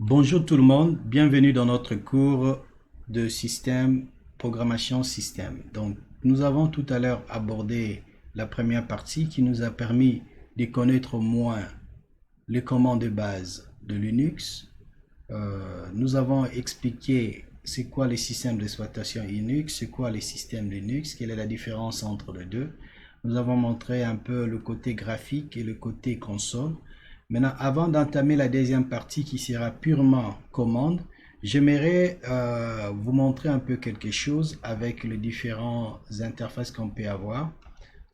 Bonjour tout le monde, bienvenue dans notre cours de système, programmation système. Donc, nous avons tout à l'heure abordé la première partie qui nous a permis de connaître au moins les commandes de base de Linux. Nous avons expliqué c'est quoi les systèmes d'exploitation Linux, c'est quoi les systèmes Linux, quelle est la différence entre les deux. Nous avons montré un peu le côté graphique et le côté console. Maintenant, avant d'entamer la deuxième partie qui sera purement commande, j'aimerais vous montrer un peu quelque chose avec les différentes interfaces qu'on peut avoir,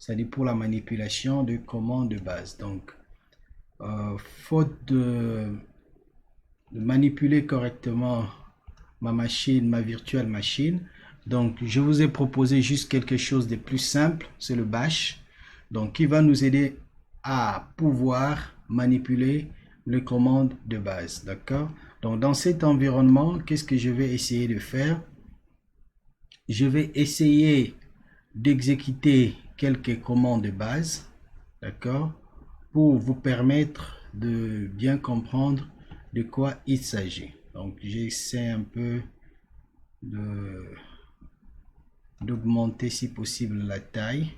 c'est-à-dire pour la manipulation de commandes de base. Donc, faute de manipuler correctement ma machine, ma virtuelle machine, donc je vous ai proposé juste quelque chose de plus simple, c'est le bash, donc qui va nous aider à pouvoir manipuler les commandes de base, d'accord? Donc dans cet environnement, qu'est-ce que je vais essayer de faire? Je vais essayer d'exécuter quelques commandes de base, d'accord? Pour vous permettre de bien comprendre de quoi il s'agit. Donc j'essaie un peu d'augmenter si possible la taille.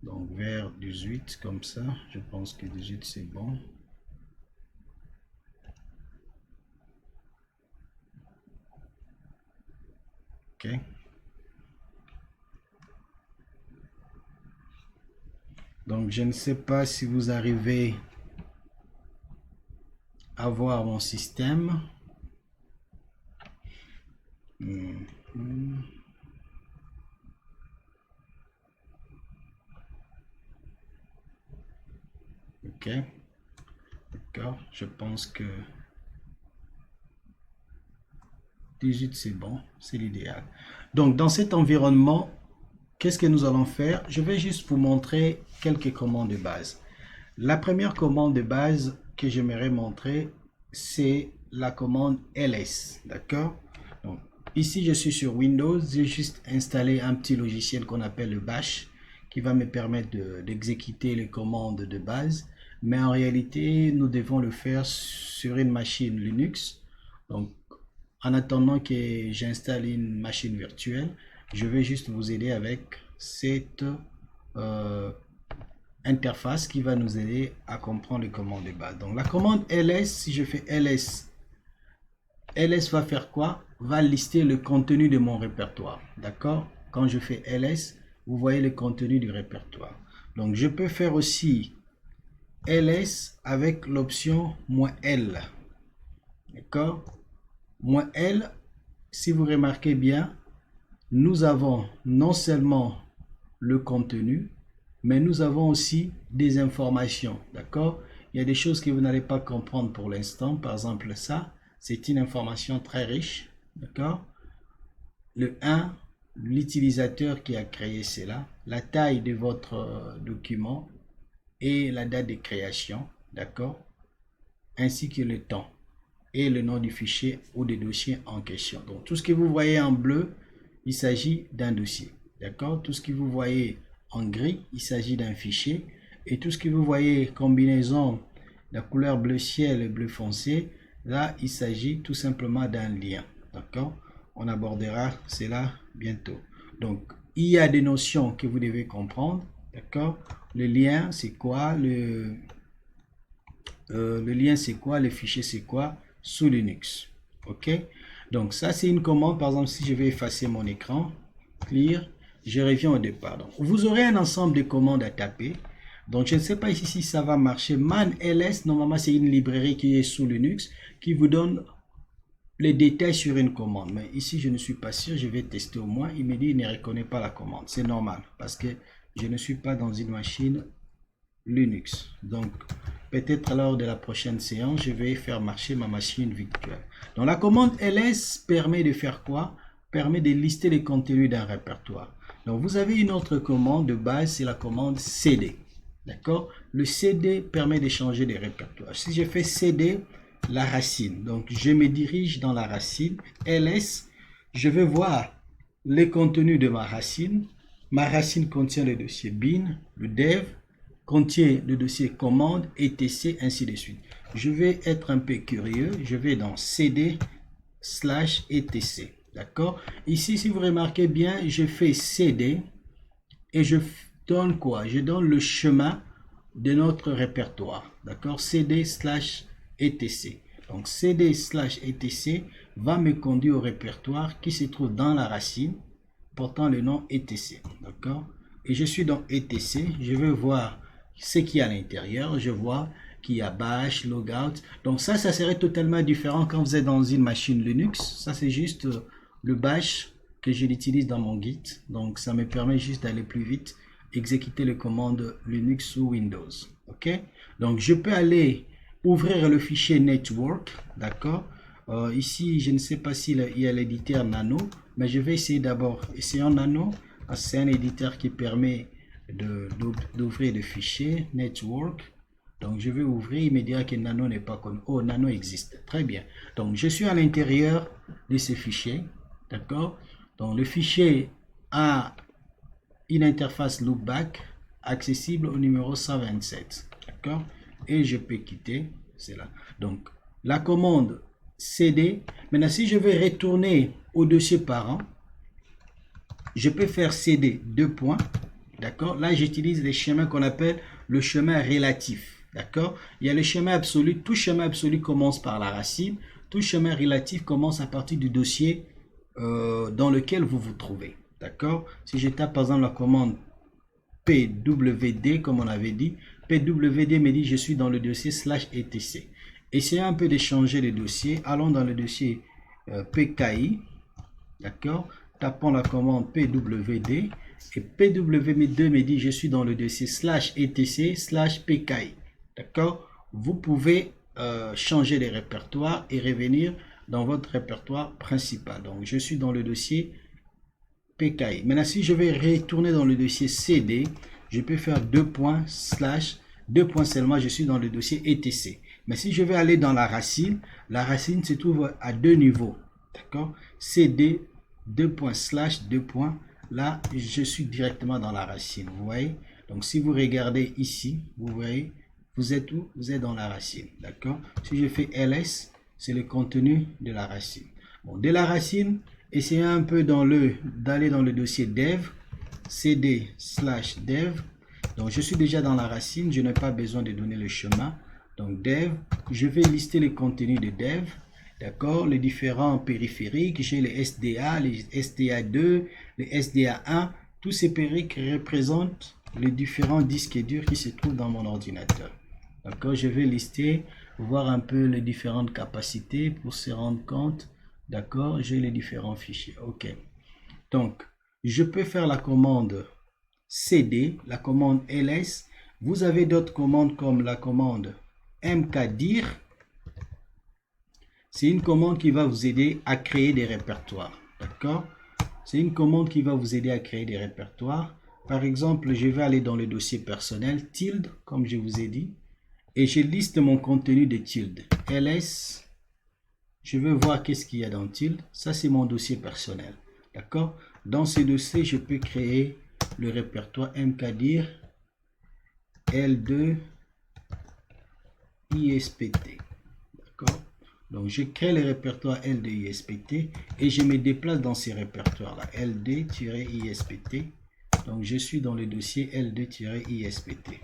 Donc vers 18 comme ça, je pense que 18 c'est bon. Ok. Donc je ne sais pas si vous arrivez à voir mon système. Ok. D'accord. Je pense que 18 c'est bon, c'est l'idéal. Donc dans cet environnement, qu'est-ce que nous allons faire? Je vais juste vous montrer quelques commandes de base. La première commande de base que j'aimerais montrer, c'est la commande ls, d'accord? Donc ici je suis sur Windows, j'ai juste installé un petit logiciel qu'on appelle le bash qui va me permettre d'exécuter les commandes de base, mais en réalité nous devons le faire sur une machine Linux. Donc en attendant que j'installe une machine virtuelle, je vais juste vous aider avec cette interface qui va nous aider à comprendre les commandes de base. Donc la commande ls, si je fais ls, ls va faire quoi? Va lister le contenu de mon répertoire. D'accord? Quand je fais ls, vous voyez le contenu du répertoire. Donc je peux faire aussi ls avec l'option "-l". D'accord? "-l", si vous remarquez bien, nous avons non seulement le contenu, mais nous avons aussi des informations, d'accord? Il y a des choses que vous n'allez pas comprendre pour l'instant. Par exemple, ça, c'est une information très riche, d'accord? Le 1, l'utilisateur qui a créé cela, la taille de votre document et la date de création, d'accord? Ainsi que le temps et le nom du fichier ou des dossiers en question. Donc, tout ce que vous voyez en bleu, il s'agit d'un dossier. D'accord? Tout ce que vous voyez en gris, il s'agit d'un fichier. Et tout ce que vous voyez, combinaison, la couleur bleu ciel et bleu foncé, là, il s'agit tout simplement d'un lien. D'accord? On abordera cela bientôt. Donc, il y a des notions que vous devez comprendre. D'accord? Le lien, c'est quoi? Le lien, c'est quoi? Le fichier, c'est quoi? Sous Linux. OK? Donc, ça, c'est une commande. Par exemple, si je vais effacer mon écran, clear, je reviens au départ. Donc, vous aurez un ensemble de commandes à taper. Donc, je ne sais pas ici si ça va marcher. Man-ls, normalement, c'est une librairie qui est sous Linux qui vous donne les détails sur une commande. Mais ici, je ne suis pas sûr. Je vais tester au moins. Il me dit qu'il ne reconnaît pas la commande. C'est normal parce que je ne suis pas dans une machine Linux. Donc, peut-être lors de la prochaine séance, je vais faire marcher ma machine virtuelle. Donc, la commande ls permet de faire quoi? Permet de lister les contenus d'un répertoire. Donc, vous avez une autre commande de base, c'est la commande cd. D'accord? Le cd permet de changer des répertoires. Si je fais cd, la racine, donc je me dirige dans la racine. ls, je veux voir les contenus de ma racine. Ma racine contient le dossier bin, le dev, contient le dossier commande, etc, ainsi de suite. Je vais être un peu curieux, je vais dans cd / etc. D'accord? Ici, si vous remarquez bien, je fais cd et je donne quoi? Je donne le chemin de notre répertoire. D'accord? cd / etc. Donc cd / etc va me conduire au répertoire qui se trouve dans la racine portant le nom etc. D'accord? Et je suis dans etc. Je veux voir ce qu'il y a à l'intérieur. Je vois qu'il y a bash, logout. Donc ça serait totalement différent quand vous êtes dans une machine Linux. Ça, c'est juste le bash que je l'utilise dans mon Git. Donc ça me permet juste d'aller plus vite, exécuter les commandes Linux ou Windows. Ok? Donc je peux aller ouvrir le fichier network. D'accord? Ici, je ne sais pas s'il y a l'éditeur Nano, mais je vais essayer d'abord. Essayons Nano. C'est un éditeur qui permet d'ouvrir des fichiers network. Donc je vais ouvrir, il me dira que Nano n'est pas connu. Oh, Nano existe. Très bien. Donc je suis à l'intérieur de ce fichier. D'accord? Donc le fichier a une interface loopback accessible au numéro 127. D'accord? Et je peux quitter cela. Donc la commande cd. Maintenant, si je veux retourner au dossier parent, je peux faire cd 2 points. D'accord? Là, j'utilise les schémas qu'on appelle le chemin relatif. D'accord? Il y a le chemin absolu. Tout chemin absolu commence par la racine. Tout chemin relatif commence à partir du dossier dans lequel vous vous trouvez. D'accord? Si je tape par exemple la commande pwd, comme on avait dit, pwd me dit je suis dans le dossier /etc. Essayons un peu de changer le dossier. Allons dans le dossier PKI. D'accord? Tapons la commande pwd et pwd me dit je suis dans le dossier /etc/pki. D'accord? Vous pouvez changer les répertoires et revenir dans votre répertoire principal. Donc je suis dans le dossier PKI. Maintenant, si je vais retourner dans le dossier cd, je peux faire 2 points / 2 points seulement, je suis dans le dossier etc. Mais si je vais aller dans la racine se trouve à 2 niveaux. D'accord? cd 2 points / 2 points. Là, je suis directement dans la racine. Vous voyez? Donc, si vous regardez ici, vous voyez, vous êtes où? Vous êtes dans la racine. D'accord? Si je fais ls, c'est le contenu de la racine. Bon, de la racine, essayez un peu d'aller dans le dossier dev, cd / dev. Donc, je suis déjà dans la racine. Je n'ai pas besoin de donner le chemin. Donc, dev, je vais lister les contenus de dev. D'accord, les différents périphériques, j'ai les SDA, les SDA2, les SDA1, tous ces périphériques représentent les différents disques durs qui se trouvent dans mon ordinateur. D'accord, je vais lister, voir un peu les différentes capacités pour se rendre compte. D'accord, j'ai les différents fichiers. Ok, donc je peux faire la commande cd, la commande ls. Vous avez d'autres commandes comme la commande mkdir. C'est une commande qui va vous aider à créer des répertoires. D'accord? C'est une commande qui va vous aider à créer des répertoires. Par exemple, je vais aller dans le dossier personnel, tilde, comme je vous ai dit, et je liste mon contenu de tilde. ls, je veux voir qu'est-ce qu'il y a dans tilde. Ça, c'est mon dossier personnel. D'accord? Dans ce dossier, je peux créer le répertoire mkdir L2 ISPT. D'accord? Donc, je crée le répertoire LD-ISPT et je me déplace dans ces répertoires-là, LD-ISPT. Donc, je suis dans le dossier LD-ISPT.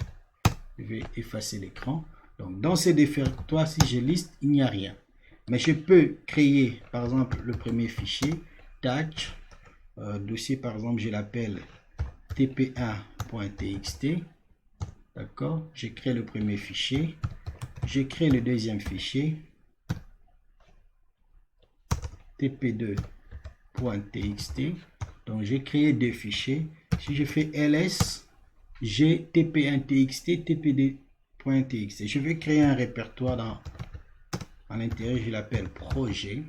Je vais effacer l'écran. Donc, dans ces répertoires, si je liste, il n'y a rien. Mais je peux créer, par exemple, le premier fichier, tâche, dossier, par exemple, je l'appelle tp1.txt. D'accord? Je crée le premier fichier. Je crée le deuxième fichier. tp2.txt. Donc j'ai créé deux fichiers. Si je fais ls, j'ai tp1.txt, tp2.txt. Je vais créer un répertoire à l'intérieur, je l'appelle projet,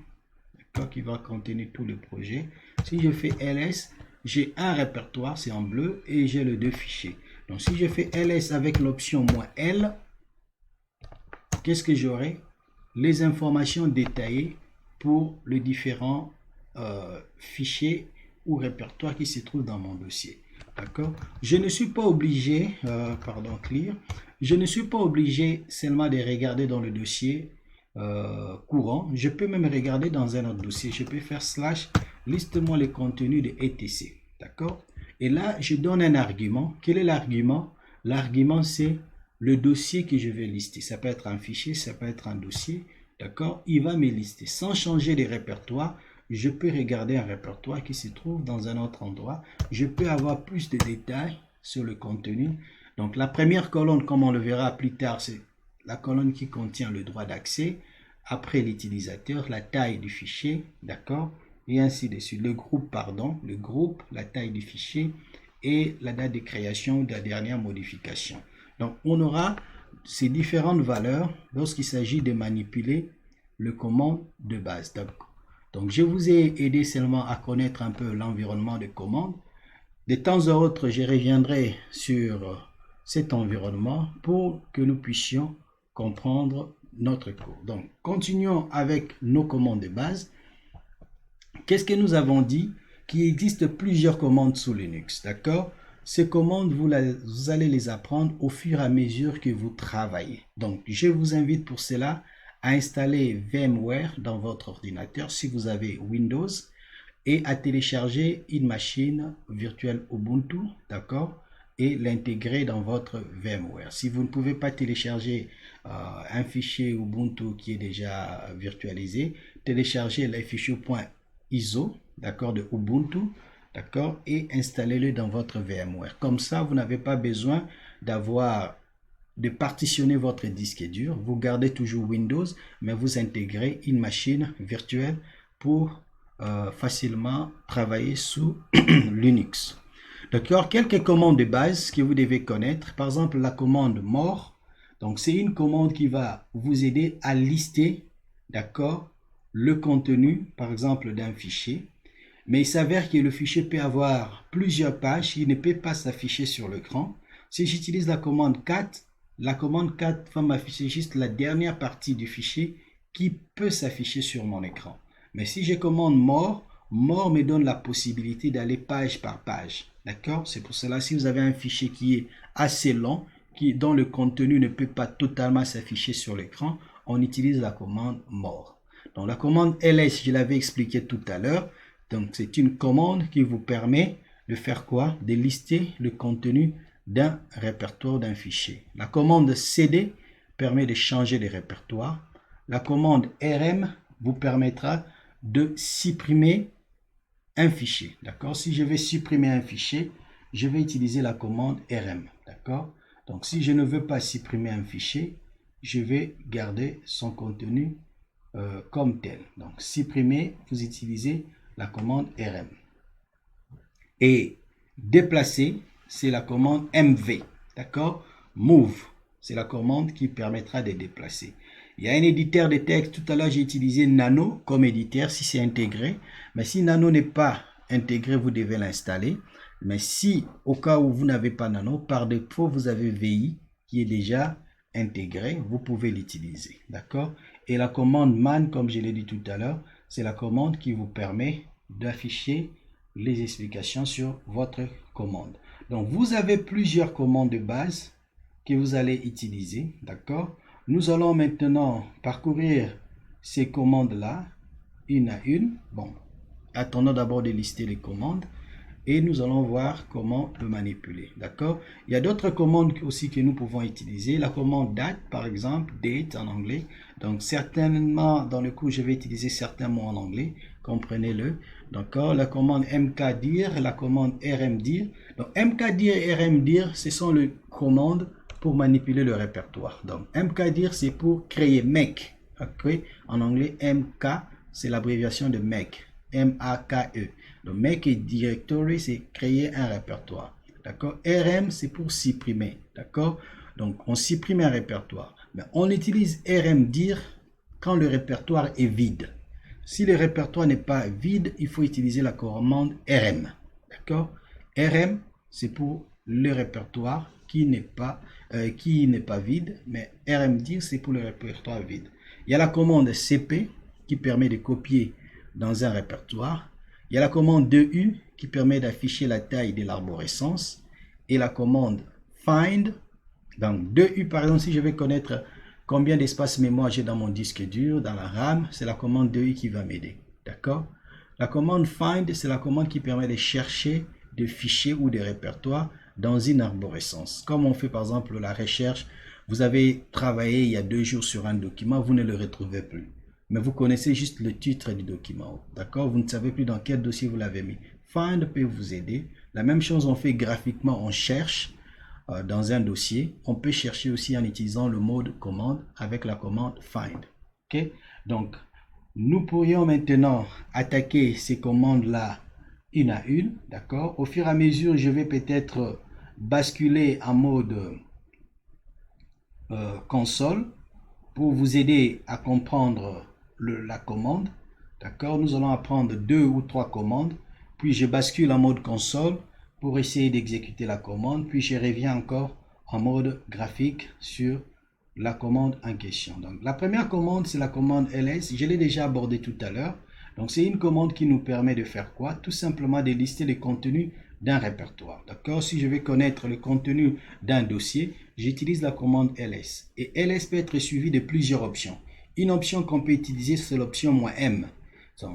qui va contenir tous les projets. Si je fais ls, j'ai un répertoire, c'est en bleu, et j'ai les deux fichiers. Donc si je fais ls avec l'option "-l", qu'est-ce que j'aurai? Les informations détaillées pour les différents fichiers ou répertoires qui se trouvent dans mon dossier. D'accord? Je ne suis pas obligé, pardon, clear. Je ne suis pas obligé seulement de regarder dans le dossier courant. Je peux même regarder dans un autre dossier. Je peux faire slash, liste-moi les contenus de etc. D'accord? Et là, je donne un argument. Quel est l'argument? L'argument, c'est le dossier que je vais lister. Ça peut être un fichier, ça peut être un dossier. D'accord? Il va me lister. Sans changer les répertoires, je peux regarder un répertoire qui se trouve dans un autre endroit. Je peux avoir plus de détails sur le contenu. Donc la première colonne, comme on le verra plus tard, c'est la colonne qui contient le droit d'accès. Après l'utilisateur, la taille du fichier, d'accord? Et ainsi de suite. Le groupe, la taille du fichier et la date de création de la dernière modification. Donc on aura ces différentes valeurs lorsqu'il s'agit de manipuler le commande de base. Donc je vous ai aidé seulement à connaître un peu l'environnement de commande. De temps à autre, je reviendrai sur cet environnement pour que nous puissions comprendre notre cours. Donc, continuons avec nos commandes de base. Qu'est-ce que nous avons dit? Qu'il existe plusieurs commandes sous Linux, d'accord? Ces commandes, vous allez les apprendre au fur et à mesure que vous travaillez. Donc, je vous invite pour cela à installer VMware dans votre ordinateur si vous avez Windows et à télécharger une machine virtuelle Ubuntu, d'accord, et l'intégrer dans votre VMware. Si vous ne pouvez pas télécharger un fichier Ubuntu qui est déjà virtualisé, téléchargez le fichier .iso, d'accord, de Ubuntu, d'accord, et installez-le dans votre VMware. Comme ça, vous n'avez pas besoin de partitionner votre disque dur. Vous gardez toujours Windows, mais vous intégrez une machine virtuelle pour facilement travailler sous Linux. D'accord? Quelques commandes de base que vous devez connaître. Par exemple, la commande more. Donc, c'est une commande qui va vous aider à lister, d'accord, le contenu, par exemple, d'un fichier. Mais il s'avère que le fichier peut avoir plusieurs pages. Il ne peut pas s'afficher sur l'écran. Si j'utilise la commande cat va m'afficher juste la dernière partie du fichier qui peut s'afficher sur mon écran. Mais si je commande more me donne la possibilité d'aller page par page. D'accord? C'est pour cela, si vous avez un fichier qui est assez long, dont le contenu ne peut pas totalement s'afficher sur l'écran, on utilise la commande more. Donc la commande ls, je l'avais expliqué tout à l'heure. Donc c'est une commande qui vous permet de faire quoi? De lister le contenu d'un répertoire d'un fichier. La commande cd permet de changer les répertoires. La commande rm vous permettra de supprimer un fichier. D'accord? Si je vais supprimer un fichier, je vais utiliser la commande rm. D'accord? Donc si je ne veux pas supprimer un fichier, je vais garder son contenu comme tel. Donc supprimer, vous utilisez la commande rm. Et déplacer, c'est la commande mv. D'accord? Move, c'est la commande qui permettra de déplacer. Il y a un éditeur de texte. Tout à l'heure, j'ai utilisé Nano comme éditeur si c'est intégré. Mais si Nano n'est pas intégré, vous devez l'installer. Mais si, au cas où vous n'avez pas Nano, par défaut, vous avez VI qui est déjà intégré, vous pouvez l'utiliser. D'accord? Et la commande man, comme je l'ai dit tout à l'heure, c'est la commande qui vous permet d'afficher les explications sur votre commande. Donc, vous avez plusieurs commandes de base que vous allez utiliser. D'accord? Nous allons maintenant parcourir ces commandes-là, une à une. Bon, attendons d'abord de lister les commandes et nous allons voir comment le manipuler. D'accord? Il y a d'autres commandes aussi que nous pouvons utiliser. La commande date, par exemple, date en anglais. Donc, certainement, dans le cours, je vais utiliser certains mots en anglais. Comprenez-le. D'accord? La commande mkdir, la commande rmdir. Donc, mkdir et rmdir, ce sont les commandes pour manipuler le répertoire. Donc, mkdir, c'est pour créer make. Okay? En anglais, mk, c'est l'abréviation de make. M-A-K-E. Donc, make a directory, c'est créer un répertoire. D'accord? RM, c'est pour supprimer. D'accord? Donc, on supprime un répertoire. Mais on utilise rmdir quand le répertoire est vide. Si le répertoire n'est pas vide, il faut utiliser la commande rm. D'accord? Rm, c'est pour le répertoire qui n'est pas vide, mais rmdir, c'est pour le répertoire vide. Il y a la commande cp qui permet de copier dans un répertoire. Il y a la commande 2U qui permet d'afficher la taille de l'arborescence et la commande find. Donc 2U, par exemple, si je veux connaître combien d'espace mémoire j'ai dans mon disque dur, dans la RAM, c'est la commande 2U qui va m'aider. D'accord? La commande find, c'est la commande qui permet de chercher des fichiers ou des répertoires dans une arborescence. Comme on fait par exemple la recherche, vous avez travaillé il y a 2 jours sur un document, vous ne le retrouvez plus. Mais vous connaissez juste le titre du document. D'accord? Vous ne savez plus dans quel dossier vous l'avez mis. Find peut vous aider. La même chose on fait graphiquement, on cherche dans un dossier. On peut chercher aussi en utilisant le mode commande avec la commande find. Ok? Donc, nous pourrions maintenant attaquer ces commandes-là une à une. D'accord? Au fur et à mesure, je vais peut-être basculer en mode console pour vous aider à comprendre la commande. D'accord? Nous allons apprendre 2 ou 3 commandes. Puis je bascule en mode console pour essayer d'exécuter la commande. Puis je reviens encore en mode graphique sur la commande en question. Donc la première commande, c'est la commande ls. Je l'ai déjà abordé tout à l'heure. Donc c'est une commande qui nous permet de faire quoi? Tout simplement de lister les contenus d'un répertoire. D'accord? Si je veux connaître le contenu d'un dossier, j'utilise la commande ls. Et ls peut être suivi de plusieurs options. Une option qu'on peut utiliser, c'est l'option "-m".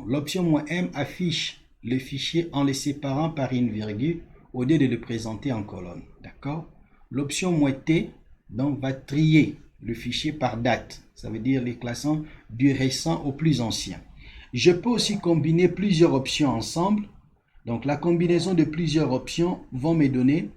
L'option "-m" affiche le fichier en le séparant par une virgule au lieu de le présenter en colonne. D'accord? L'option "-t" donc va trier le fichier par date. Ça veut dire les classant du récent au plus ancien. Je peux aussi combiner plusieurs options ensemble. Donc la combinaison de plusieurs options vont me donner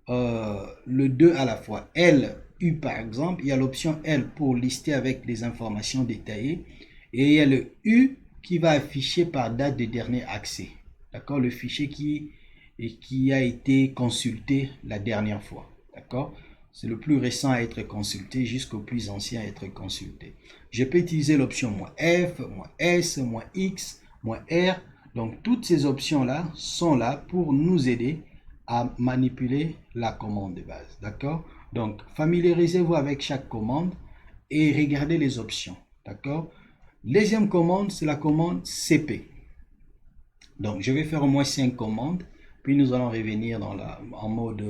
le 2 à la fois. L, U par exemple, il y a l'option L pour lister avec les informations détaillées. Et il y a le U qui va afficher par date de dernier accès. D'accord? Le fichier qui a été consulté la dernière fois. D'accord? C'est le plus récent à être consulté jusqu'au plus ancien à être consulté. Je peux utiliser l'option "-f", "-s", "-x", "-r". Donc toutes ces options-là sont là pour nous aider à manipuler la commande de base. D'accord? Donc familiarisez-vous avec chaque commande et regardez les options. D'accord? Deuxième commande, c'est la commande "cp". Donc je vais faire au moins 5 commandes, puis nous allons revenir en mode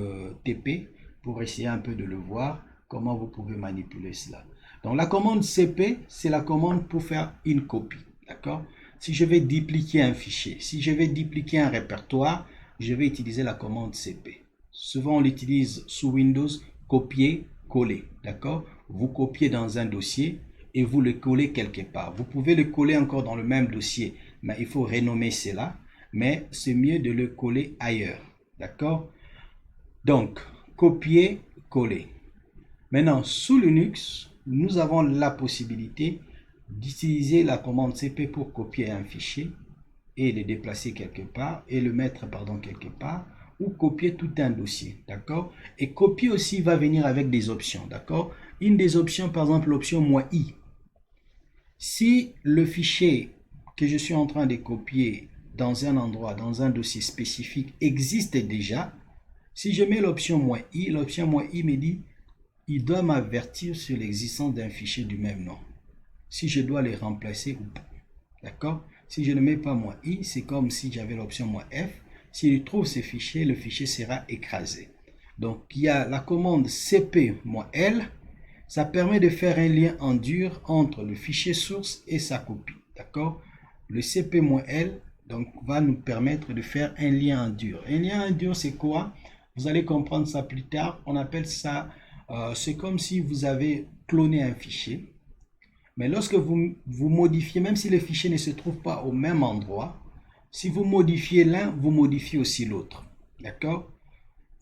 TP pour essayer un peu de le voir, comment vous pouvez manipuler cela. Donc la commande "cp", c'est la commande pour faire une copie. D'accord? Si je vais dupliquer un fichier, si je vais dupliquer un répertoire, je vais utiliser la commande "cp". Souvent on l'utilise sous Windows, copier, coller. D'accord? Vous copiez dans un dossier et vous le collez quelque part. Vous pouvez le coller encore dans le même dossier, mais il faut renommer cela. Mais c'est mieux de le coller ailleurs. D'accord? Donc, copier, coller. Maintenant, sous Linux, nous avons la possibilité d'utiliser la commande "cp" pour copier un fichier et le déplacer quelque part et le mettre quelque part, ou copier tout un dossier. D'accord? Et copier aussi va venir avec des options. D'accord? Une des options, par exemple, l'option "-i". Si le fichier que je suis en train de copier dans un endroit, dans un dossier spécifique existe déjà, si je mets l'option "-i", l'option "-i" me dit il doit m'avertir sur l'existence d'un fichier du même nom, si je dois le remplacer ou pas. D'accord? Si je ne mets pas "-i", c'est comme si j'avais l'option "-f". S'il trouve ce fichier, le fichier sera écrasé. Donc il y a la commande "cp-l". Ça permet de faire un lien en dur entre le fichier source et sa copie. D'accord? Le "cp-l" donc, va nous permettre de faire un lien en dur. Un lien en dur, c'est quoi? Vous allez comprendre ça plus tard. On appelle ça, c'est comme si vous avez cloné un fichier. Mais lorsque vous modifiez, même si le fichier ne se trouve pas au même endroit, si vous modifiez l'un, vous modifiez aussi l'autre. D'accord?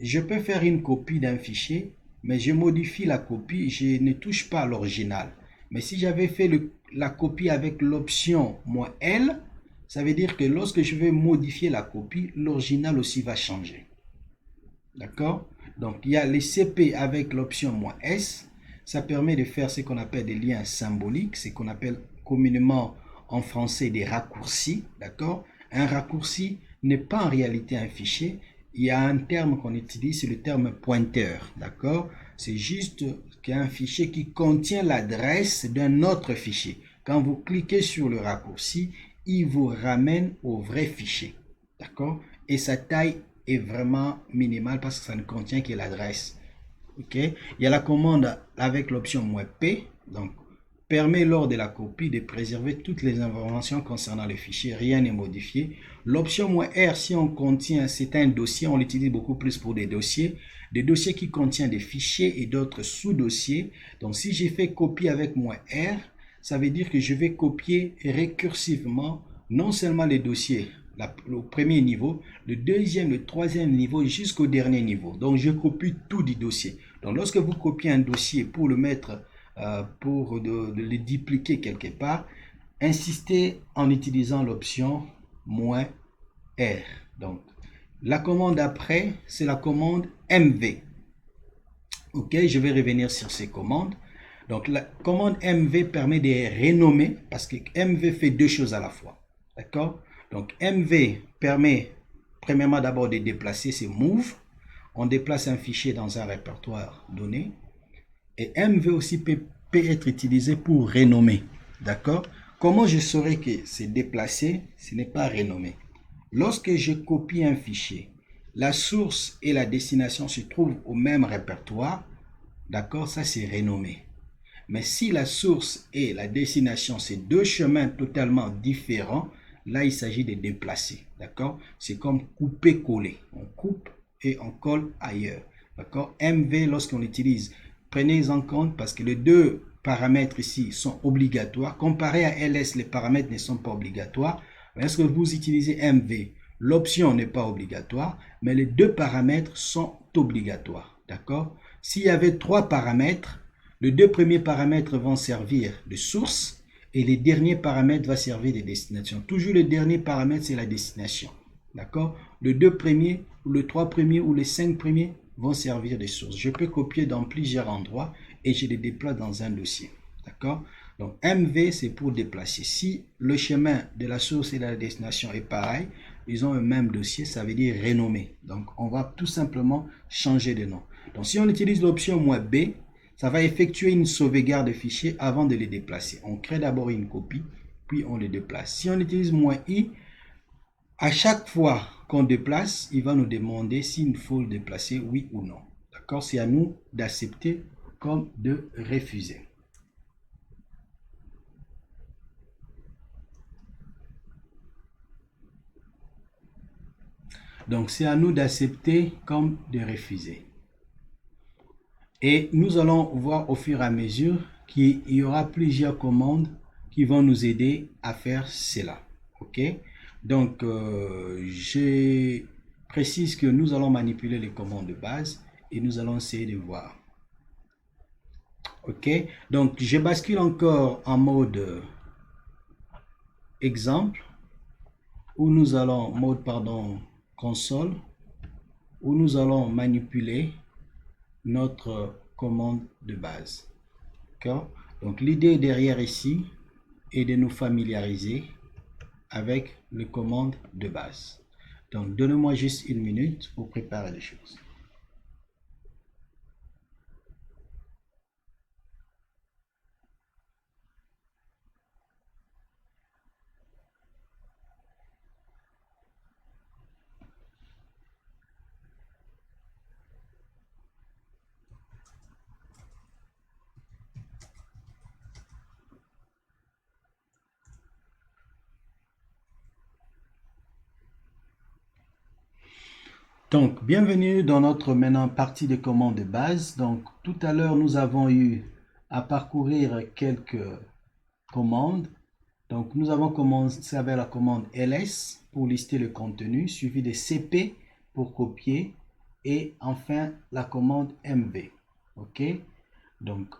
Je peux faire une copie d'un fichier, mais je modifie la copie, je ne touche pas à l'original. Mais si j'avais fait la copie avec l'option "-l", ça veut dire que lorsque je vais modifier la copie, l'original aussi va changer. D'accord? Donc il y a les "cp" avec l'option "-s". Ça permet de faire ce qu'on appelle des liens symboliques, ce qu'on appelle communément en français des raccourcis. D'accord? Un raccourci n'est pas en réalité un fichier. Il y a un terme qu'on utilise, c'est le terme pointeur. D'accord? C'est juste un fichier qui contient l'adresse d'un autre fichier. Quand vous cliquez sur le raccourci, il vous ramène au vrai fichier. D'accord? Et sa taille est vraiment minimale parce que ça ne contient que l'adresse. Ok? Il y a la commande avec l'option "-p", donc permet lors de la copie de préserver toutes les informations concernant le fichier, rien n'est modifié. L'option "-r", si on contient, c'est un dossier, on l'utilise beaucoup plus pour des dossiers qui contiennent des fichiers et d'autres sous-dossiers. Donc si j'ai fait copier avec "-r", ça veut dire que je vais copier récursivement non seulement les dossiers, le premier niveau, le deuxième, le troisième niveau jusqu'au dernier niveau. Donc je copie tout du dossier. Donc lorsque vous copiez un dossier pour le mettre, pour de le dupliquer quelque part, insistez en utilisant l'option "-r". Donc la commande après, c'est la commande "-mv". Ok, je vais revenir sur ces commandes. Donc la commande "-mv" permet de renommer, parce que "-mv" fait deux choses à la fois. D'accord? Donc "-mv" permet premièrement d'abord de déplacer, c'est "move". On déplace un fichier dans un répertoire donné. Et "-mv" aussi peut être utilisé pour renommer. D'accord? Comment je saurais que c'est déplacé, ce n'est pas renommé? Lorsque je copie un fichier, la source et la destination se trouvent au même répertoire. D'accord? Ça, c'est renommé. Mais si la source et la destination, c'est deux chemins totalement différents, là, il s'agit de déplacer. D'accord? C'est comme couper-coller. On coupe et on colle ailleurs. D'accord? "-mv", lorsqu'on l'utilise, prenez en compte parce que les deux paramètres ici sont obligatoires. Comparé à "-ls", les paramètres ne sont pas obligatoires. Lorsque vous utilisez "-mv", l'option n'est pas obligatoire, mais les deux paramètres sont obligatoires. D'accord? S'il y avait trois paramètres, les deux premiers paramètres vont servir de source et les derniers paramètres vont servir de destination. Toujours le dernier paramètre, c'est la destination. D'accord? Les deux premiers, ou les trois premiers, ou les cinq premiers vont servir de source. Je peux copier dans plusieurs endroits et je les déplace dans un dossier. D'accord? Donc "-mv", c'est pour déplacer. Si le chemin de la source et de la destination est pareil, ils ont un même dossier, ça veut dire renommer. Donc on va tout simplement changer de nom. Donc si on utilise l'option "-b", ça va effectuer une sauvegarde de fichiers avant de les déplacer. On crée d'abord une copie, puis on les déplace. Si on utilise "-i", à chaque fois qu'on déplace, il va nous demander s'il faut le déplacer, oui ou non. D'accord? C'est à nous d'accepter comme de refuser. Donc, c'est à nous d'accepter comme de refuser. Et nous allons voir au fur et à mesure qu'il y aura plusieurs commandes qui vont nous aider à faire cela. OK? Donc, je précise que nous allons manipuler les commandes de base et nous allons essayer de voir. OK? Donc, je bascule encore en mode exemple où nous allons, console, où nous allons manipuler notre commande de base. D'accord? Donc l'idée derrière ici est de nous familiariser avec les commandes de base. Donc donnez-moi juste une minute pour préparer les choses. Donc, bienvenue dans notre maintenant partie de commandes de base. Donc, tout à l'heure, nous avons eu à parcourir quelques commandes. Donc, nous avons commencé avec la commande "ls" pour lister le contenu, suivi de "cp" pour copier et enfin la commande "mv". OK? Donc,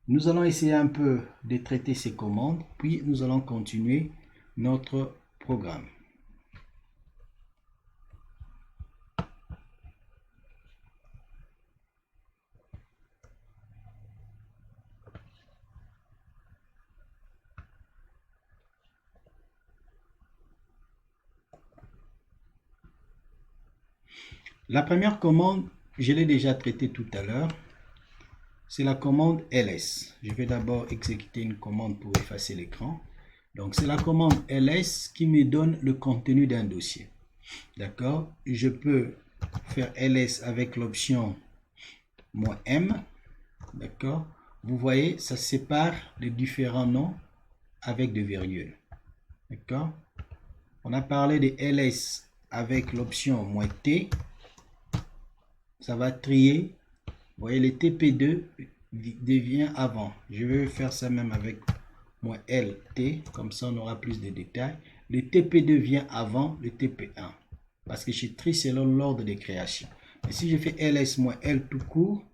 nous allons essayer un peu de traiter ces commandes, puis nous allons continuer notre programme. La première commande, je l'ai déjà traitée tout à l'heure. C'est la commande "ls". Je vais d'abord exécuter une commande pour effacer l'écran. Donc, c'est la commande ls qui me donne le contenu d'un dossier. D'accord? Je peux faire ls avec l'option -m. D'accord? Vous voyez, ça sépare les différents noms avec des virgules. D'accord? On a parlé de ls avec l'option -t. Ça va trier. Vous voyez, le TP2 devient avant. Je vais faire ça même avec -lt. Comme ça, on aura plus de détails. Le TP2 vient avant le TP1. Parce que je trie selon l'ordre de création. Mais si je fais ls-l tout court,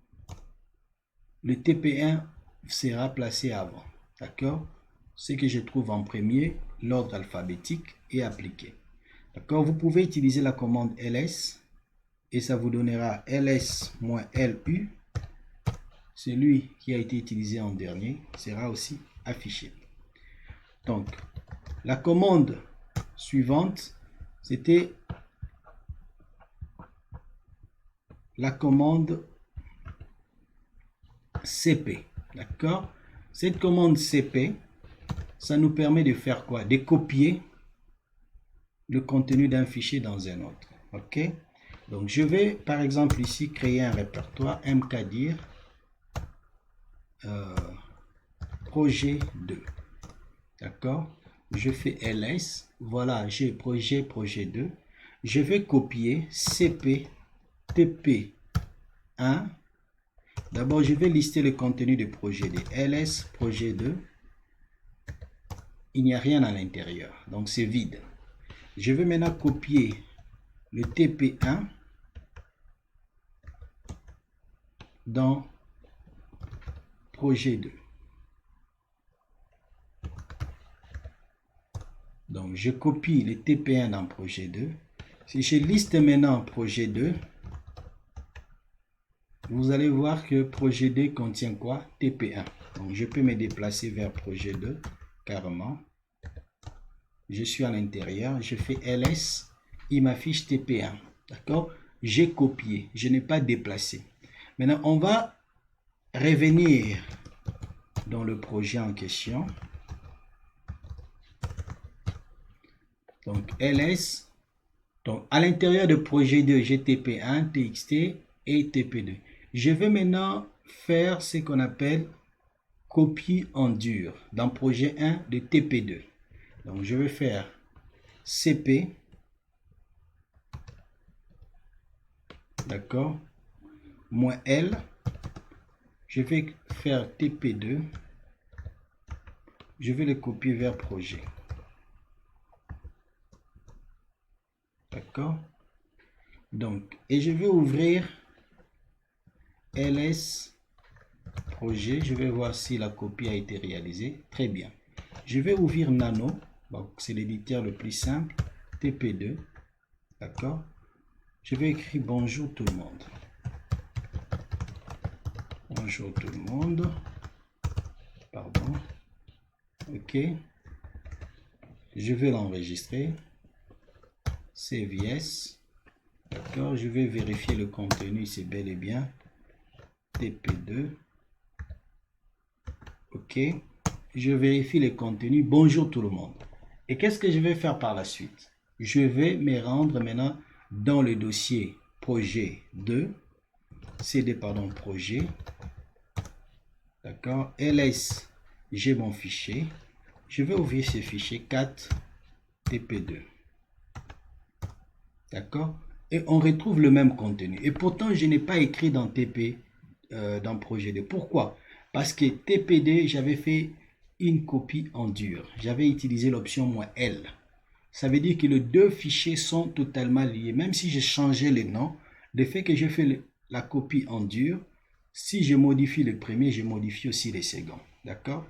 le TP1 sera placé avant. D'accord? Ce que je trouve en premier, l'ordre alphabétique est appliqué. D'accord? Vous pouvez utiliser la commande ls et ça vous donnera ls-lu. Celui qui a été utilisé en dernier sera aussi affiché. Donc, la commande suivante, c'était la commande cp. D'accord? Cette commande cp, ça nous permet de faire quoi? De copier le contenu d'un fichier dans un autre. OK? Donc, je vais, par exemple, ici, créer un répertoire mkdir projet 2. D'accord? Je fais ls. Voilà, j'ai projet 2. Je vais copier cp tp1. D'abord, je vais lister le contenu du projet 2. ls projet 2. Il n'y a rien à l'intérieur, donc c'est vide. Je vais maintenant copier le TP1 dans projet 2. Donc, je copie le TP1 dans projet 2. Si je liste maintenant projet 2, vous allez voir que projet 2 contient quoi? TP1. Donc, je peux me déplacer vers projet 2 carrément. Je suis à l'intérieur, je fais ls, il m'affiche TP1. D'accord? J'ai copié, je n'ai pas déplacé. Maintenant, on va revenir dans le projet en question. Donc, ls. Donc, à l'intérieur de projet 2, j'ai TP1, TXT et TP2. Je vais maintenant faire ce qu'on appelle copie en dur dans projet 1 de TP2. Donc, je vais faire CP. D'accord? -L. Je vais faire TP2. Je vais le copier vers projet. D'accord? Donc, et je vais ouvrir ls projet. Je vais voir si la copie a été réalisée. Très bien. Je vais ouvrir nano. C'est l'éditeur le plus simple. TP2. D'accord? Je vais écrire bonjour tout le monde. Bonjour tout le monde. Pardon. OK. Je vais l'enregistrer. Save yes. D'accord. Je vais vérifier le contenu. C'est bel et bien TP2. OK. Je vérifie le contenu. Bonjour tout le monde. Et qu'est-ce que je vais faire par la suite? Je vais me rendre maintenant dans le dossier projet 2. CD, pardon, projet. D'accord. ls, j'ai mon fichier. Je vais ouvrir ce fichier 4 TP2. D'accord. Et on retrouve le même contenu. Et pourtant, je n'ai pas écrit dans TP, dans projet 2. Pourquoi? Parce que TP2, j'avais fait une copie en dur. J'avais utilisé l'option -L. Ça veut dire que les deux fichiers sont totalement liés. Même si j'ai changé les noms, le fait que je fais la copie en dur, si je modifie le premier, je modifie aussi les seconds. D'accord?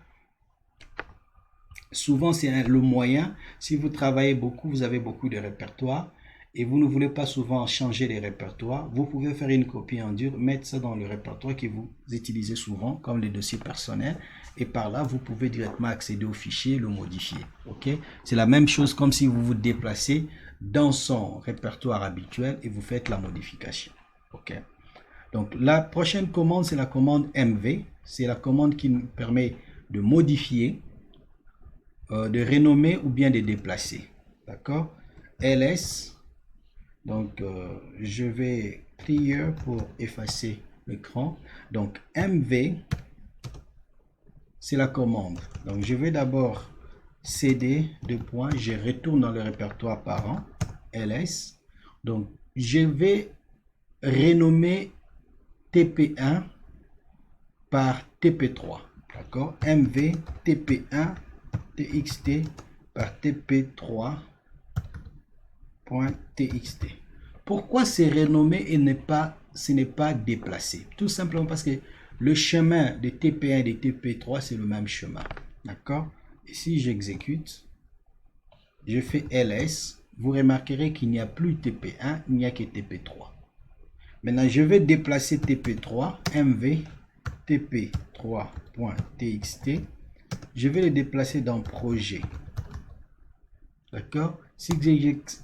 Souvent, c'est le moyen. Si vous travaillez beaucoup, vous avez beaucoup de répertoires et vous ne voulez pas souvent changer les répertoires, vous pouvez faire une copie en dur, mettre ça dans le répertoire que vous utilisez souvent, comme les dossiers personnels. Et par là, vous pouvez directement accéder au fichier et le modifier. OK? C'est la même chose comme si vous vous déplacez dans son répertoire habituel et vous faites la modification. OK? Donc, la prochaine commande, c'est la commande MV. C'est la commande qui nous permet de modifier de renommer ou bien de déplacer. D'accord? ls, donc je vais clear pour effacer l'écran. Donc mv, c'est la commande. Donc je vais d'abord cd, deux points, je retourne dans le répertoire parent, ls. Donc je vais renommer tp1 par tp3. D'accord? mv tp1 txt par tp3.txt. Pourquoi c'est renommé et ce n'est pas déplacé? Tout simplement parce que le chemin de TP1 et de TP3, c'est le même chemin. D'accord? Et si j'exécute, je fais ls, vous remarquerez qu'il n'y a plus TP1, il n'y a que TP3. Maintenant, je vais déplacer TP3, mv tp3.txt. Je vais le déplacer dans projet. D'accord? Si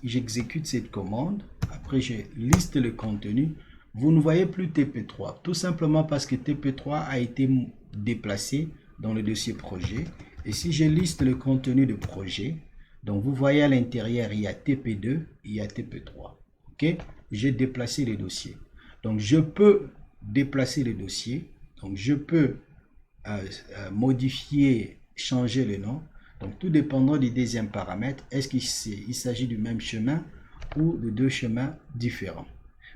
j'exécute cette commande, après je liste le contenu, vous ne voyez plus TP3. Tout simplement parce que TP3 a été déplacé dans le dossier projet. Et si je liste le contenu de projet, donc vous voyez à l'intérieur, il y a TP2, il y a TP3. Ok? J'ai déplacé les dossiers. Donc je peux déplacer les dossiers. Donc je peux modifier, changer le nom. Donc tout dépendant du deuxième paramètre, est-ce qu'il s'agit du même chemin ou de deux chemins différents.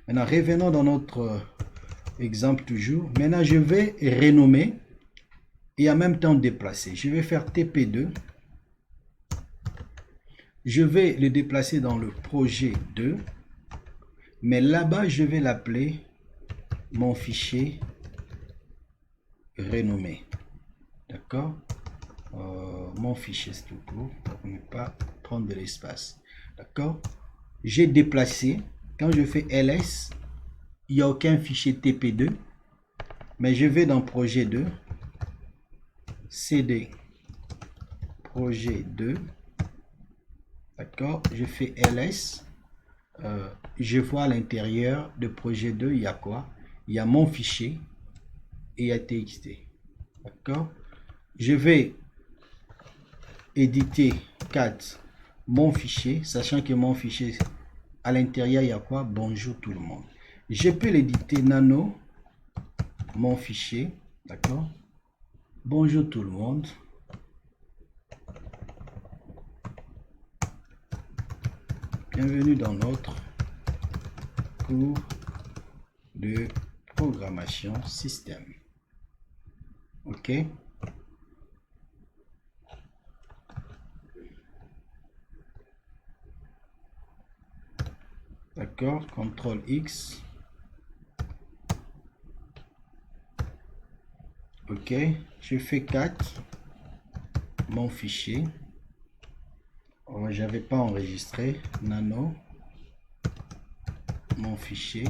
Maintenant revenons dans notre exemple toujours. Maintenant je vais renommer et en même temps déplacer. Je vais faire TP2. Je vais le déplacer dans le projet 2. Mais là-bas je vais l'appeler mon fichier renommé. D'accord? Mon fichier c'est tout court pour ne pas prendre de l'espace. D'accord? J'ai déplacé. Quand je fais ls, il n'y a aucun fichier tp2, mais je vais dans projet 2, cd projet 2. D'accord? Je fais ls. Je vois à l'intérieur de projet 2, il y a quoi? Il y a mon fichier et il y a txt. D'accord? Je vais éditer 4 mon fichier, sachant que mon fichier à l'intérieur il y a quoi? Bonjour tout le monde. Je peux l'éditer nano mon fichier, d'accord? Bonjour tout le monde. Bienvenue dans notre cours de programmation système. Ok? D'accord, CTRL X. Ok, je fais 4 mon fichier. Oh, j'avais pas enregistré nano mon fichier.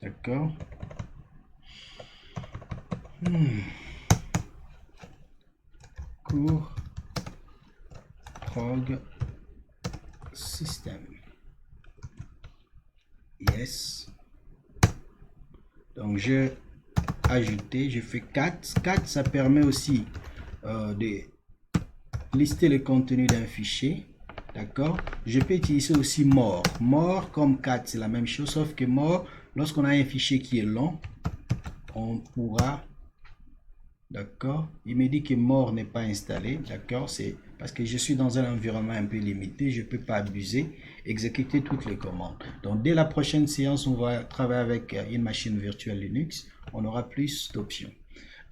D'accord. Cours prog système. Yes. Donc je ajouter, je fais 4. 4 ça permet aussi de lister le contenu d'un fichier. D'accord. Je peux utiliser aussi more. More comme 4 c'est la même chose, sauf que more, lorsqu'on a un fichier qui est long, on pourra, d'accord, il me dit que more n'est pas installé, d'accord, c'est parce que je suis dans un environnement un peu limité, je ne peux pas abuser, exécuter toutes les commandes. Donc dès la prochaine séance, on va travailler avec une machine virtuelle Linux, on aura plus d'options.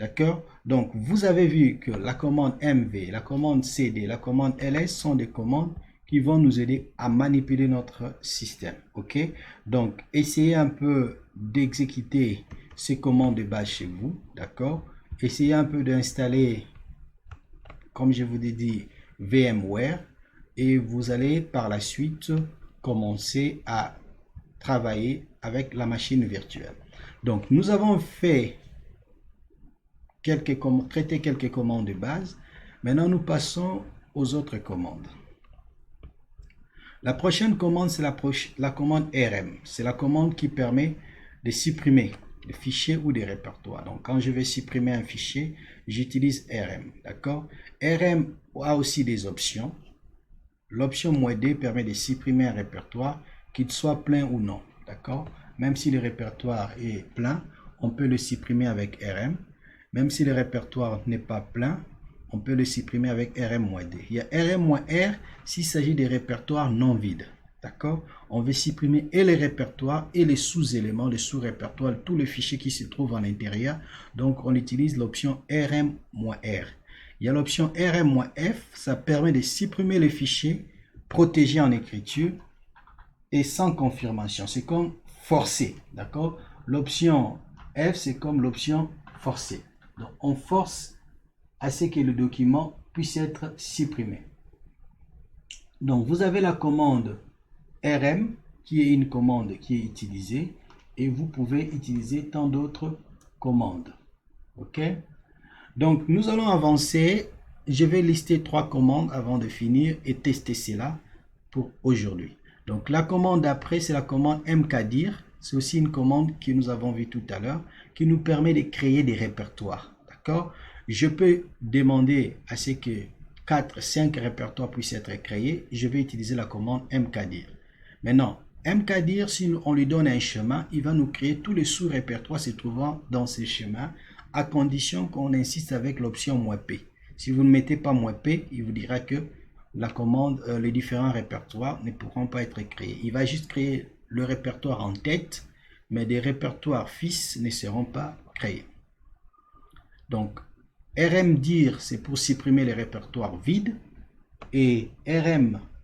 D'accord? Donc vous avez vu que la commande mv, la commande cd, la commande ls sont des commandes qui vont nous aider à manipuler notre système. Ok? Donc essayez un peu d'exécuter ces commandes de base chez vous. D'accord? Essayez un peu d'installer, comme je vous ai dit, VMware et vous allez par la suite commencer à travailler avec la machine virtuelle. Donc nous avons fait traiter quelques commandes de base. Maintenant nous passons aux autres commandes. La prochaine commande c'est la commande rm. C'est la commande qui permet de supprimer des fichiers ou des répertoires. Donc, quand je vais supprimer un fichier, j'utilise RM. D'accord? RM a aussi des options. L'option -D permet de supprimer un répertoire, qu'il soit plein ou non. D'accord? Même si le répertoire est plein, on peut le supprimer avec RM. Même si le répertoire n'est pas plein, on peut le supprimer avec RM-D. Il y a RM-R s'il s'agit des répertoires non vides. D'accord? On veut supprimer et les répertoires et les sous-éléments, les sous-répertoires, tous les fichiers qui se trouvent à l'intérieur. Donc, on utilise l'option RM-R. Il y a l'option RM-F, ça permet de supprimer les fichiers protégés en écriture et sans confirmation. C'est comme forcer, d'accord? L'option F, c'est comme l'option forcer. Donc, on force à ce que le document puisse être supprimé. Donc, vous avez la commande RM, qui est une commande qui est utilisée, et vous pouvez utiliser tant d'autres commandes. OK? Donc, nous allons avancer. Je vais lister 3 commandes avant de finir et tester cela pour aujourd'hui. Donc, la commande d'après, c'est la commande mkdir. C'est aussi une commande que nous avons vue tout à l'heure, qui nous permet de créer des répertoires. D'accord? Je peux demander à ce que 4, 5 répertoires puissent être créés. Je vais utiliser la commande mkdir. Maintenant, mkdir, si on lui donne un chemin, il va nous créer tous les sous-répertoires se trouvant dans ce chemin, à condition qu'on insiste avec l'option -P. Si vous ne mettez pas -P, il vous dira que la commande, les différents répertoires ne pourront pas être créés. Il va juste créer le répertoire en tête, mais des répertoires fils ne seront pas créés. Donc, rmdir, c'est pour supprimer les répertoires vides, et RM-R,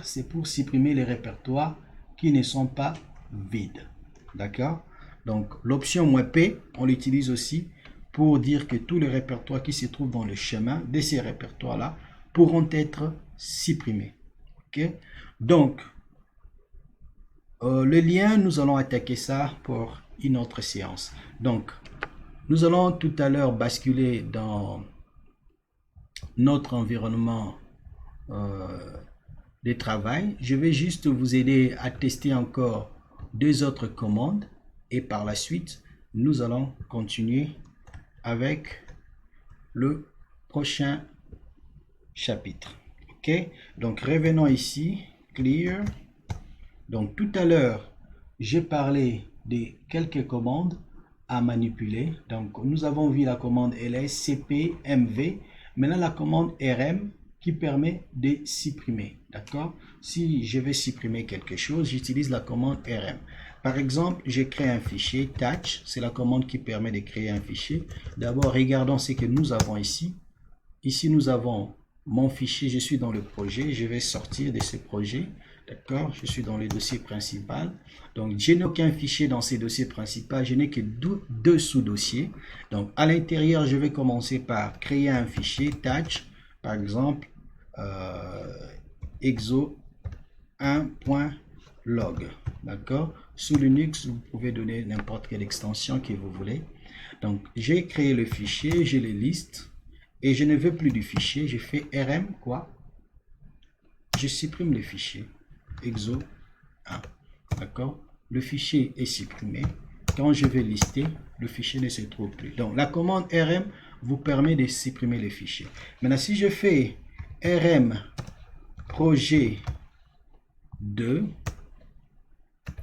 c'est pour supprimer les répertoires qui ne sont pas vides. D'accord? Donc, l'option -P, on l'utilise aussi pour dire que tous les répertoires qui se trouvent dans le chemin de ces répertoires-là pourront être supprimés. OK? Donc, le lien, nous allons attaquer ça pour une autre séance. Donc, nous allons tout à l'heure basculer dans notre environnement de travail. Je vais juste vous aider à tester encore 2 autres commandes et par la suite, nous allons continuer avec le prochain chapitre. OK? Donc, revenons ici, clear. Donc, tout à l'heure, j'ai parlé de quelques commandes à manipuler. Donc, nous avons vu la commande ls, cp, mv. Maintenant, la commande rm qui permet de supprimer. D'accord? Si je vais supprimer quelque chose, j'utilise la commande rm. Par exemple, je crée un fichier, touch, c'est la commande qui permet de créer un fichier. D'abord, regardons ce que nous avons ici. Ici, nous avons mon fichier, je suis dans le projet, je vais sortir de ce projet. D'accord? Je suis dans le dossier principal. Donc, je n'ai aucun fichier dans ces dossiers principaux. Je n'ai que 2 sous-dossiers. Donc, à l'intérieur, je vais commencer par créer un fichier touch. Par exemple, exo 1.log. D'accord? Sous Linux, vous pouvez donner n'importe quelle extension que vous voulez. Donc, j'ai créé le fichier, je le liste. Et je ne veux plus du fichier. Je fais rm quoi? Je supprime le fichier. Exo 1. D'accord? Le fichier est supprimé. Quand je vais lister, le fichier ne se trouve plus. Donc, la commande rm vous permet de supprimer les fichiers. Maintenant, si je fais rm projet 2,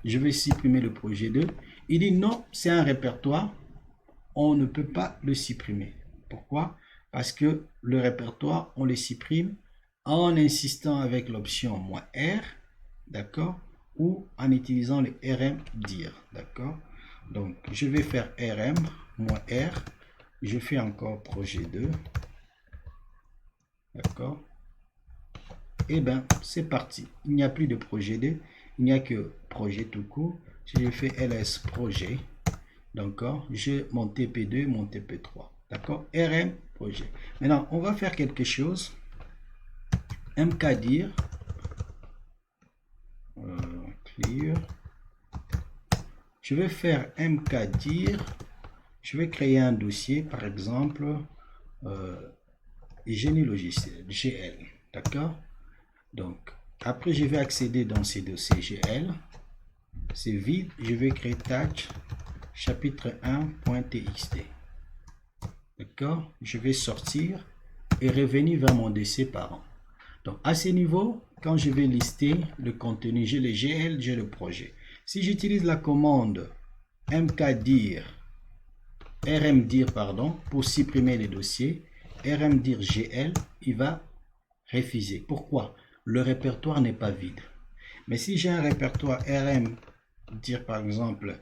je vais supprimer le projet 2. Il dit non, c'est un répertoire. On ne peut pas le supprimer. Pourquoi? Parce que le répertoire, on le supprime en insistant avec l'option -R, d'accord, ou en utilisant le rmdir, d'accord. Donc, je vais faire rm, -R, je fais encore projet 2, d'accord. Et bien, c'est parti. Il n'y a plus de projet 2, il n'y a que projet tout court. Si je fais ls projet, d'accord, j'ai mon TP2, mon TP3, d'accord, rm projet. Maintenant, on va faire quelque chose. mkdir clear. Je vais faire mkdir. Je vais créer un dossier, par exemple, génie logiciel, GL, d'accord. Donc, Après, je vais accéder dans ces dossiers GL. C'est vide. Je vais créer tâche chapitre 1.txt. D'accord? Je vais sortir et revenir vers mon dossier parent. Donc, à ce niveau, quand je vais lister le contenu, j'ai le GL, j'ai le projet. Si j'utilise la commande mkdir, rmdir, pardon, pour supprimer les dossiers, rmdir GL, il va refuser. Pourquoi? Le répertoire n'est pas vide. Mais si j'ai un répertoire rmdir, par exemple,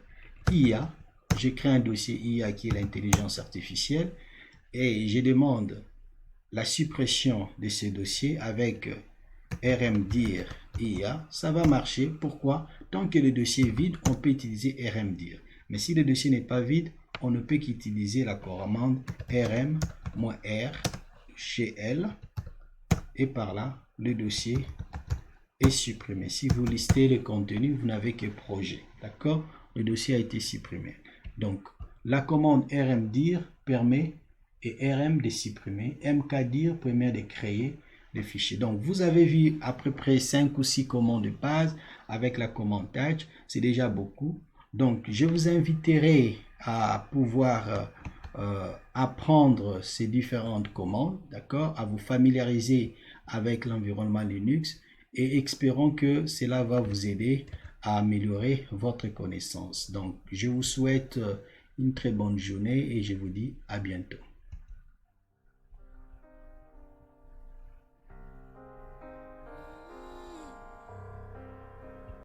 IA, je crée un dossier IA qui est l'intelligence artificielle et je demande la suppression de ces dossiers avec rmdir IA, ça va marcher. Pourquoi? Tant que le dossier est vide, on peut utiliser rmdir. Mais si le dossier n'est pas vide, on ne peut qu'utiliser la commande rm-r gl et par là, le dossier est supprimé. Si vous listez le contenu, vous n'avez que projet. D'accord? Le dossier a été supprimé. Donc, la commande rmdir permet et rm de supprimer, mkdir permet de créer le fichier. Donc, vous avez vu à peu près 5 ou 6 commandes de base avec la commande tâche. C'est déjà beaucoup. Donc, je vous inviterai à pouvoir apprendre ces différentes commandes, d'accord, à vous familiariser avec l'environnement Linux et espérons que cela va vous aider à améliorer votre connaissance. Donc, je vous souhaite une très bonne journée et je vous dis à bientôt.